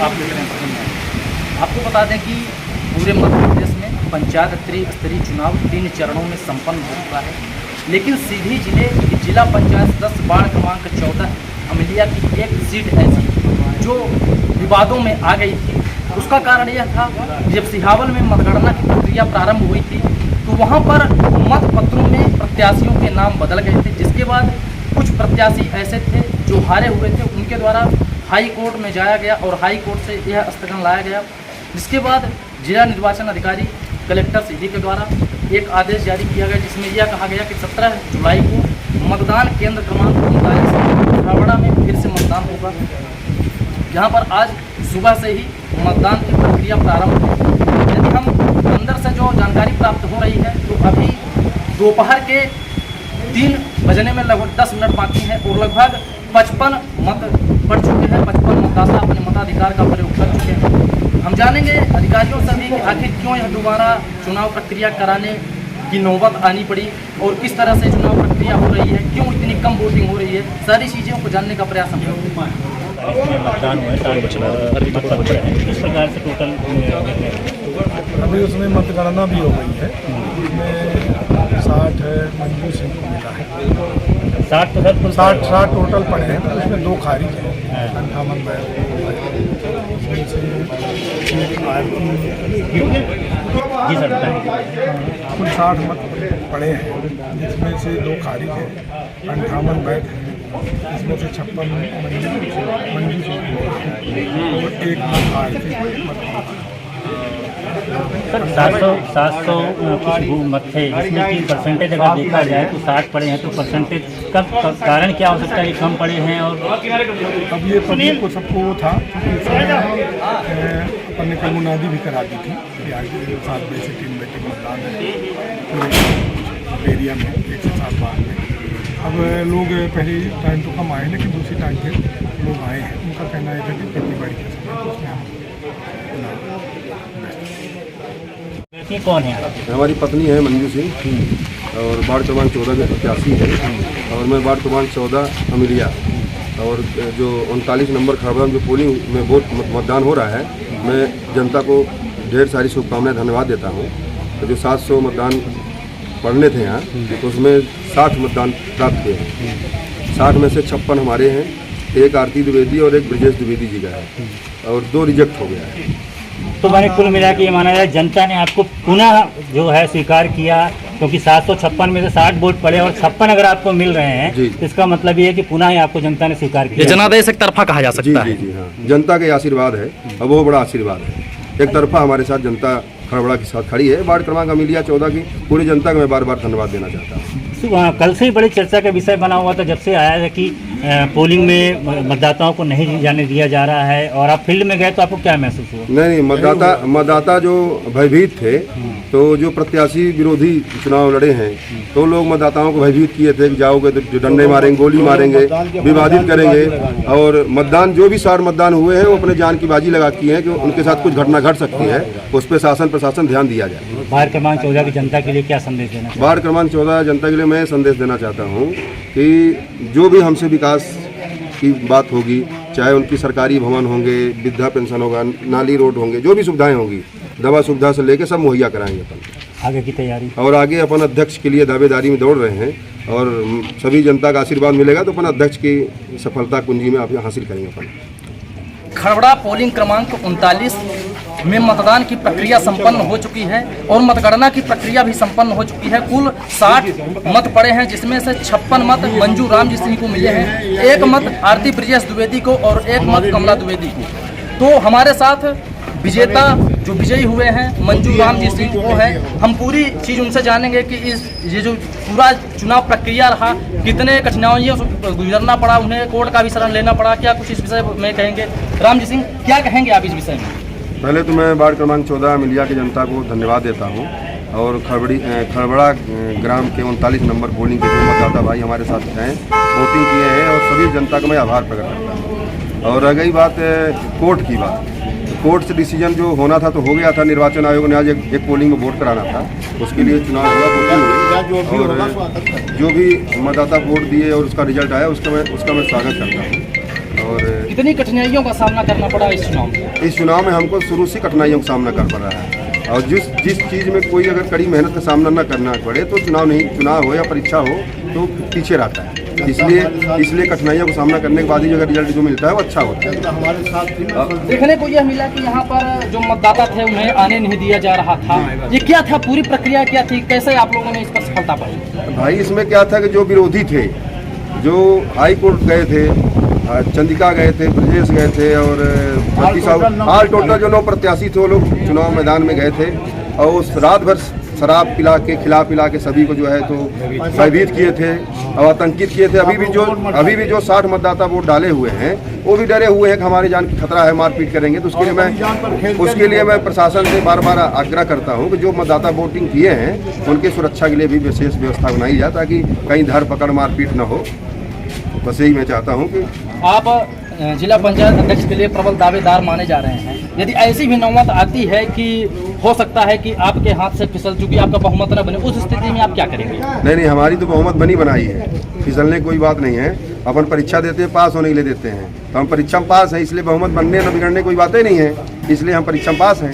आप देख रहे हैं प्रथम न्याय। आपको बता दें कि पूरे मध्य प्रदेश में पंचायत स्तरीय चुनाव 3 चरणों में संपन्न हो चुका है, लेकिन सीधी जिला पंचायत सदस्य वार्ड क्रमांक 14 अमिलिया की एक सीट ऐसी जो विवादों में आ गई थी। उसका कारण यह था जब सिहावल में मतगणना की प्रक्रिया प्रारंभ हुई थी तो वहां पर मत पत्रों में प्रत्याशियों के नाम बदल गए थे, जिसके बाद कुछ प्रत्याशी ऐसे थे जो हारे हुए थे, उनके द्वारा हाई कोर्ट में जाया गया और हाई कोर्ट से यह स्थगन लाया गया, जिसके बाद जिला निर्वाचन अधिकारी कलेक्टर सीधी के द्वारा एक आदेश जारी किया गया जिसमें यह कहा गया कि 17 जुलाई को मतदान केंद्र क्रमांक 39 खरवड़ा में फिर से मतदान होगा, जहां पर आज सुबह से ही मतदान की प्रक्रिया प्रारंभ है। यदि हम अंदर से जो जानकारी प्राप्त हो रही है तो अभी दोपहर के 3 बजने में लगभग 10 मिनट बाकी है और लगभग 55 मत पड़ चुके हैं। 55 मतदाता अपने मताधिकार का प्रयोग कर चुके हैं। हम जानेंगे अधिकारियों से भी कि आखिर क्यों यह दोबारा चुनाव प्रक्रिया कराने की नौबत आनी पड़ी और किस तरह से चुनाव प्रक्रिया हो रही है, क्यों इतनी कम वोटिंग हो रही है, सारी चीज़ों को जानने का प्रयास हम करेंगे। मतदान हुआ है, किस प्रकार से टोटल अभी उसमें मतगणना भी हो गई है, उसमें 60 है मंजू सिंह को मिला है, 60 टोटल पड़े हैं, तो उसमें 2 खारिज हैं, 58 उसमें से एक जी सर बताएं। कुल 60 मत पड़े हैं, जिसमें से 2 खारिज हैं, 58 बैठ हैं, इसमें से 56 मंजू सिंह और 1 मत आए थे। सर 700 कुछ मत थे, जिसमें कि परसेंटेज अगर देखा जाए तो 60 पड़े हैं, तो परसेंटेज का कारण क्या हो सकता है कि कम पड़े हैं? और अब ये पब्लिक को सबको वो था अपन ने कल मुनादी भी करा दी थी कि आज 7 बजे से 3 बजे मतदान है पूरे एरिया में 1 से 7 बार में। अब लोग पहले टाइम तो कम आए, लेकिन दूसरी टाइम पे लोग आए हैं। उनका कहना है कि खेती बाड़ी के समय उसमें हम ये कौन है? हमारी पत्नी है मंजू सिंह और वार्ड क्रमांक 14 के प्रत्याशी है और मैं वार्ड क्रमांक 14 अमिलिया और जो 39 नंबर खरवड़ा में जो पोलिंग में वोट मतदान हो रहा है, मैं जनता को ढेर सारी शुभकामनाएं धन्यवाद देता हूं। तो जो 700 मतदान पढ़ने थे यहाँ, तो उसमें 60 मतदान प्राप्त हुए हैं। 60 में से 56 हमारे हैं, 1 आरती द्विवेदी और 1 ब्रजेश द्विवेदी जी का है और 2 रिजेक्ट हो गया है। तो मैंने कुल मिला के ये माना जाए जनता ने आपको पुनः जो है स्वीकार किया, क्योंकि 756 में से 60 वोट पड़े और 56 अगर आपको मिल रहे हैं तो इसका मतलब ये है कि पुनः ही आपको जनता ने स्वीकार किया। ये जनादेश एक तरफा कहा जा सकता है। जी हाँ, जनता के आशीर्वाद है और वो बड़ा आशीर्वाद है। एक तरफा हमारे साथ जनता खरवड़ा के साथ खड़ी है। वार्ड क्रमांक अमिलिया 14 की पूरी जनता को मैं बार बार धन्यवाद देना चाहता हूँ। कल से ही बड़ी चर्चा का विषय बना हुआ था, जब से आया है कि पोलिंग में मतदाताओं को नहीं जाने दिया जा रहा है, और आप फील्ड में गए तो आपको क्या महसूस हुआ? नहीं, मतदाता जो भयभीत थे, तो जो प्रत्याशी विरोधी चुनाव लड़े हैं तो लोग मतदाताओं को भयभीत किए थे कि जाओगे तो डंडे मारेंगे, गोली मारेंगे, विवादित करेंगे। और मतदान जो भी 60 मतदान हुए हैं वो अपने जान की बाजी लगा की है कि उनके साथ कुछ घटना घट सकती है, उस पर शासन प्रशासन ध्यान दिया जाए। वार्ड क्रमांक 14 की जनता के लिए क्या संदेश देना? वार्ड क्रमांक 14 जनता के लिए मैं संदेश देना चाहता हूँ कि जो भी हमसे विकास की बात होगी, चाहे उनकी सरकारी भवन होंगे, वृद्धा पेंशन होगा, नाली रोड होंगे, जो भी सुविधाएं होंगी, दवा सुविधा से लेके सब मुहैया कराएंगे अपन। आगे की तैयारी और आगे अपन अध्यक्ष के लिए दावेदारी में दौड़ रहे हैं और सभी जनता का आशीर्वाद मिलेगा तो अपन अध्यक्ष की सफलता कुंजी में आप हासिल करेंगे अपन। खरवड़ा पोलिंग क्रमांक 39 में मतदान की प्रक्रिया संपन्न हो चुकी है और मतगणना की प्रक्रिया भी संपन्न हो चुकी है। कुल 60 मत पड़े हैं, जिसमें से 56 मत मंजू राम जी सिंह को मिले हैं, 1 मत आरती ब्रजेश द्विवेदी को और 1 मत कमला द्विवेदी को। तो हमारे साथ विजेता जो विजयी हुए हैं मंजू राम जी सिंह वो है। हम पूरी चीज़ उनसे जानेंगे कि ये जो पूरा चुनाव प्रक्रिया रहा, कितने कठिनाइयों से गुजरना पड़ा, उन्हें कोर्ट का भी शरण लेना पड़ा, क्या कुछ इस विषय में कहेंगे? राम जी सिंह, क्या कहेंगे आप इस विषय में? पहले तो मैं वार्ड क्रमांक 14 अमिलिया की जनता को धन्यवाद देता हूँ और खरवड़ा ग्राम के 39 नंबर पोलिंग के जो मतदाता भाई हमारे साथ हैं, वोटिंग किए हैं और सभी जनता का मैं आभार प्रकट करता हूँ। और रह गई बात कोर्ट की बात, कोर्ट से डिसीजन जो होना था तो हो गया था। निर्वाचन आयोग ने आज एक पोलिंग में वोट कराना था, उसके लिए चुनाव हुआ, वोटिंग हुई और जो भी मतदाता वोट दिए और उसका रिजल्ट आया उसका मैं स्वागत करता हूँ। और कितनी कठिनाइयों का सामना करना पड़ा इस चुनाव में? इस चुनाव में हमको शुरू से कठिनाइयों का सामना कर पड़ रहा है, और जिस चीज़ में कोई अगर कड़ी मेहनत का सामना न करना पड़े तो चुनाव हो या परीक्षा हो तो पीछे रहता है। इसलिए कठिनाइयों का सामना करने के बाद ही अगर रिजल्ट जो मिलता है वो अच्छा होता है। देखने को यह मिला कि यहाँ पर जो मतदाता थे उन्हें आने नहीं दिया जा रहा था, ये क्या था, पूरी प्रक्रिया क्या थी, कैसे आप लोगों ने इस पर सफलता पाई? भाई इसमें क्या था कि जो विरोधी थे, जो हाई कोर्ट गए थे, चंदिका गए थे, ब्रजेश गए थे, और ऑल टोटल जो 9 प्रत्याशी थे वो लोग चुनाव मैदान में गए थे, और उस रात भर शराब खिला पिला के सभी को जो है तो भयभीत किए थे और आतंकित किए थे। अभी भी जो 60 मतदाता वोट डाले हुए हैं वो भी डरे हुए हैं कि हमारी जान की खतरा है, मारपीट करेंगे। तो उसके लिए मैं प्रशासन से बार बार आग्रह करता हूं कि जो मतदाता वोटिंग किए हैं उनकी सुरक्षा के लिए भी विशेष व्यवस्था बनाई जाए ताकि कहीं धर पकड़ मारपीट न हो। बस यही मैं चाहता हूँ कि आप जिला पंचायत अध्यक्ष के लिए प्रबल दावेदार माने जा रहे हैं। यदि ऐसी भी नौबत आती है कि हो सकता है कि आपके हाथ से फिसल चुकी आपका बहुमत न बने, उस स्थिति में आप क्या करेंगे? नहीं, हमारी तो बहुमत बनी बनाई है, फिसलने की कोई बात नहीं है। अपन परीक्षा देते हैं, पास होने के लिए देते हैं, तो हम परीक्षा में पास हैं, इसलिए बहुमत बनने न बिगड़ने कोई बातें नहीं है, इसलिए हम परीक्षा में पास हैं।